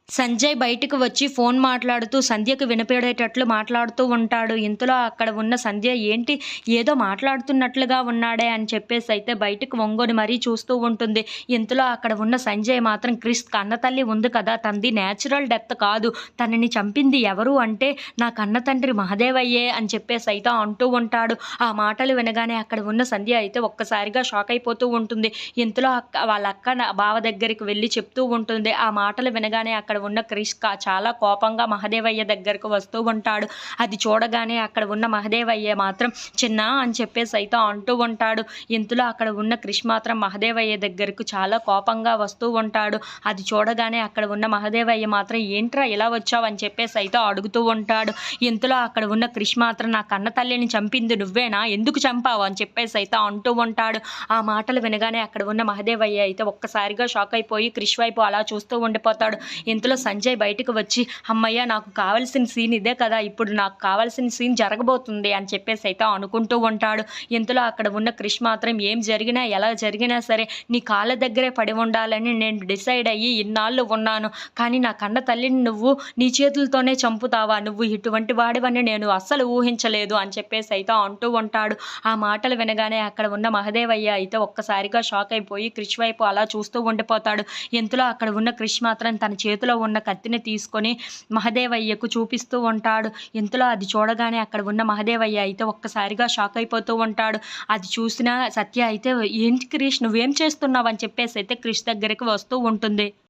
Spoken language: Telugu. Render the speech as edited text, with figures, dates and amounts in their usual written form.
సంజయ్ బయటికి వచ్చి ఫోన్ మాట్లాడుతూ సంధ్యకి వినపడేటట్లు మాట్లాడుతూ ఉంటాడు. ఇంతలో అక్కడ ఉన్న సంధ్య ఏంటి ఏదో మాట్లాడుతున్నట్లుగా ఉన్నాడే అని చెప్పేసైతే బయటకు ఒంగొని మరీ చూస్తూ ఉంటుంది. ఇంతలో అక్కడ ఉన్న సంజయ్ మాత్రం క్రిష్ కన్నతల్లి ఉంది కదా! తనది నేచురల్ డెత్ కాదు. తనని చంపింది ఎవరు అంటే నా కన్నతండ్రి మహదేవయ్యే అని చెప్పేసైతే అంటూ ఉంటాడు. ఆ మాటలు వినగానే అక్కడ ఉన్న సంధ్య అయితే ఒక్కసారిగా షాక్ అయిపోతూ ఉంటుంది. ఇంతలో వాళ్ళ అక్క బావ దగ్గరికి వెళ్లి చెప్తూ ఉంటుంది. ఆ మాటలు వినగానే అక్కడ ఉన్న క్రిష్ చాలా కోపంగా మహదేవయ్య దగ్గరకు వస్తూ ఉంటాడు. అది చూడగానే అక్కడ ఉన్న మహదేవయ్య మాత్రం చిన్నా అని చెప్పేసి అయితే అంటూ ఉంటాడు. ఇంతలో అక్కడ ఉన్న క్రిష్ మాత్రం మహదేవయ్య దగ్గరకు చాలా కోపంగా వస్తూ ఉంటాడు. అది చూడగానే అక్కడ ఉన్న మహదేవయ్య మాత్రం ఏంట్రా ఇలా వచ్చావు అని చెప్పేసి అయితే అడుగుతూ ఉంటాడు. ఇంతలో అక్కడ ఉన్న క్రిష్ మాత్రం నా కన్న తల్లిని చంపింది నువ్వేనా, ఎందుకు చంపావు అని చెప్పేసి అయితే అంటూ ఉంటాడు. ఆ మాటలు వినగానే అక్కడ ఉన్న మహదేవయ్య అయితే ఒక్కసారిగా షాక్ అయిపోయి క్రిష్ వైపు అలా చూస్తూ ఉండిపోతాడు. ఇంతలో సంజయ్ బయటకు వచ్చి హమ్మయ్య నాకు కావాల్సిన సీన్ ఇదే కదా, ఇప్పుడు నాకు కావాల్సిన సీన్ జరగబోతుంది అని చెప్పేసి అయితే అనుకుంటూ ఉంటాడు. ఇంతలో అక్కడ ఉన్న క్రిష్ మాత్రం ఏం జరిగినా ఎలా జరిగినా సరే నీ కాళ్ళ దగ్గరే పడి ఉండాలని నేను డిసైడ్ అయ్యి ఇన్నాళ్ళు ఉన్నాను. కానీ నా కన్న తల్లిని నువ్వు నీ చేతులతోనే చంపుతావా, నువ్వు ఇటువంటి వాడివని నేను అస్సలు ఊహించలేదు అని చెప్పేసి అయితే అంటూ ఉంటాడు. ఆ మాటలు వినగానే అక్కడ ఉన్న మహదేవయ్య అయితే ఒక్కసారిగా షాక్ అయిపోయి క్రిష్ వైపు అలా చూస్తూ ఉండిపోతాడు. ఇంతలో అక్కడ ఉన్న క్రిష్ మాత్రం తన చేతిలో ఉన్న కత్తిని తీసుకొని మహదేవయ్యకు చూపిస్తూ ఉంటాడు. ఇంతలో అది చూడగానే అక్కడ ఉన్న మహదేవయ్య అయితే ఒక్కసారిగా షాక్ అయిపోతూ ఉంటాడు. అది చూసిన సత్య అయితే ఏంటి క్రిష్ నువ్వేం చేస్తున్నావు అని చెప్పేసి అయితే క్రిష్ దగ్గరికి వస్తూ ఉంటుంది.